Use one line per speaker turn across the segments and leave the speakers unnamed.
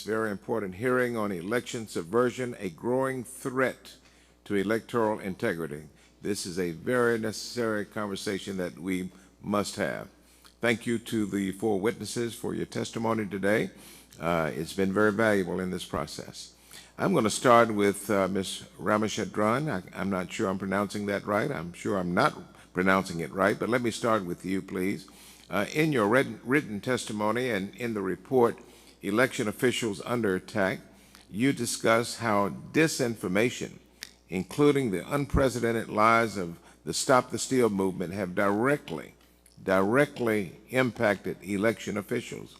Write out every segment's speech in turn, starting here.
very important hearing on election subversion, a growing threat to electoral integrity. This is a very necessary conversation that we must have. Thank you to the four witnesses for your testimony today. It's been very valuable in this process. I'm going to start with Ms. Ramachandran. I'm not sure I'm pronouncing that right. I'm sure I'm not pronouncing it right, but let me start with you, please. In your written testimony and in the report, Election Officials Under Attack, you discuss how disinformation, including the unprecedented lies of the Stop the Steal movement, have directly impacted election officials.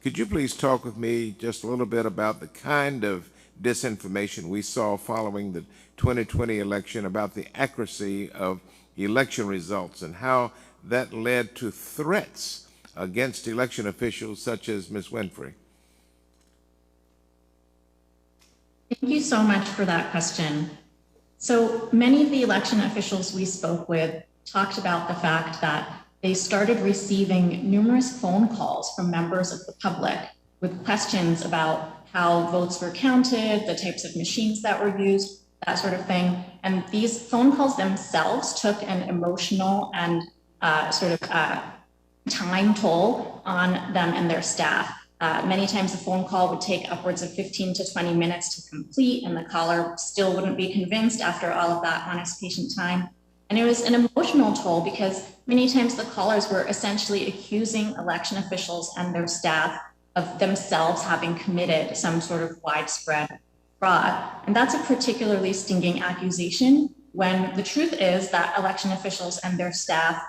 Could you please talk with me just a little bit about the kind of disinformation we saw following the 2020 election, about the accuracy of election results and how that led to threats against election officials such as Ms. Winfrey?
Thank you so much for that question. So many of the election officials we spoke with talked about the fact that they started receiving numerous phone calls from members of the public with questions about how votes were counted, the types of machines that were used, that sort of thing. And these phone calls themselves took an emotional and time toll on them and their staff. Many times the phone call would take upwards of 15 to 20 minutes to complete, and the caller still wouldn't be convinced after all of that honest, patient time. And it was an emotional toll because many times the callers were essentially accusing election officials and their staff of themselves having committed some sort of widespread fraud. And that's a particularly stinging accusation when the truth is that election officials and their staff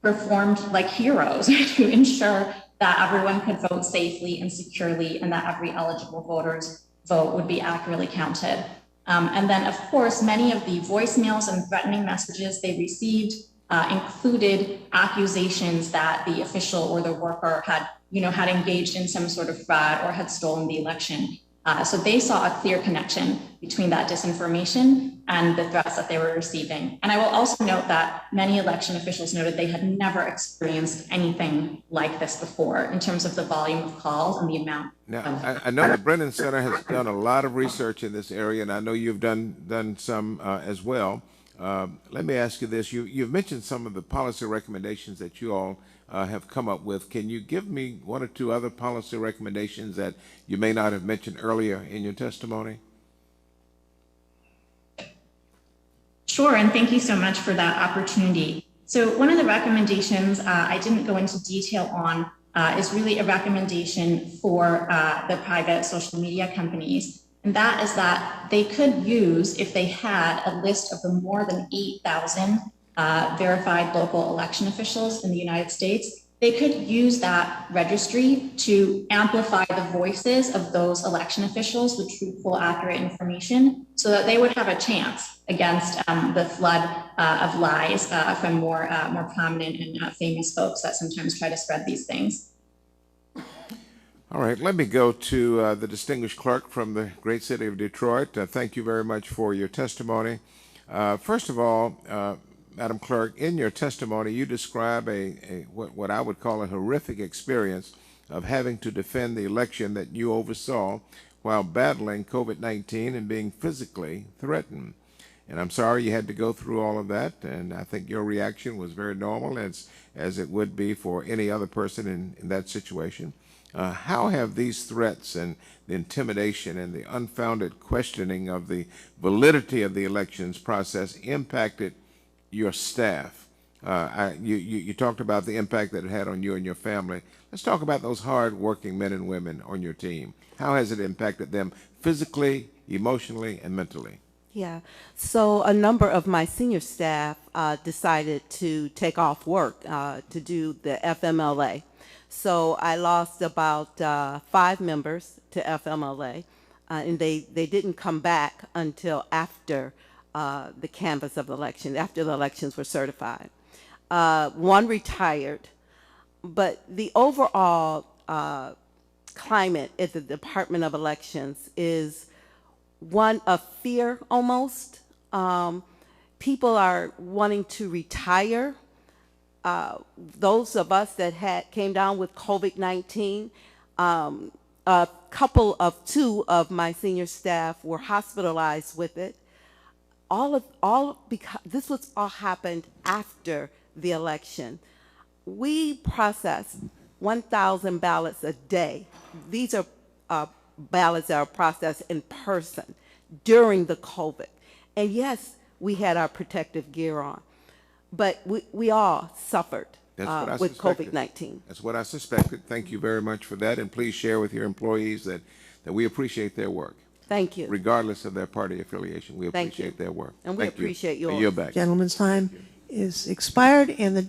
performed like heroes to ensure that everyone could vote safely and securely and that every eligible voter's vote would be accurately counted. And then, of course, many of the voicemails and threatening messages they received included accusations that the official or the worker had engaged in some sort of fraud or had stolen the election. So they saw a clear connection between that disinformation and the threats that they were receiving. And I will also note that many election officials noted they had never experienced anything like this before in terms of the volume of calls and the amount.
Now, I know the Brennan Center has done a lot of research in this area, and I know you've done some as well. Let me ask you this. You've mentioned some of the policy recommendations that you all have come up with. Can you give me one or two other policy recommendations that you may not have mentioned earlier in your testimony?
Sure, and thank you so much for that opportunity. So one of the recommendations I didn't go into detail on is really a recommendation for the private social media companies. And that is that they could use, if they had a list of the more than 8,000 verified local election officials in the United States, they could use that registry to amplify the voices of those election officials with truthful, accurate information so that they would have a chance against the flood of lies from more prominent and famous folks that sometimes try to spread these things.
All right, let me go to the distinguished clerk from the great city of Detroit. Thank you very much for your testimony. First of all, Madam Clerk, in your testimony, you describe what I would call a horrific experience of having to defend the election that you oversaw while battling COVID-19 and being physically threatened. And I'm sorry you had to go through all of that, and I think your reaction was very normal, as it would be for any other person in that situation. How have these threats and the intimidation and the unfounded questioning of the validity of the elections process impacted your staff? You talked about the impact that it had on you and your family. Let's talk about those hard-working men and women on your team. How has it impacted them physically, emotionally, and mentally?
Yeah, so a number of my senior staff decided to take off work to do the FMLA. So I lost about 5 members to FMLA, and they didn't come back until after the canvass of the election, after the elections were certified. One retired, but the overall climate at the Department of Elections is one of fear almost. People are wanting to retire. Those of us that came down with COVID-19, Two of my senior staff were hospitalized with it. Because this was all happened after the election. We processed 1,000 ballots a day. These are ballots that are processed in person during the COVID. And yes, we had our protective gear on, but we all suffered
That's what I
with
suspected.
COVID-19.
That's what I suspected. Thank you very much for that, and please share with your employees that we appreciate their work,
Thank you.
regardless of their party affiliation. We
Thank you.
appreciate their work.
And we
Thank you.
appreciate yours.
I yield back.
Gentleman's time is expired, and the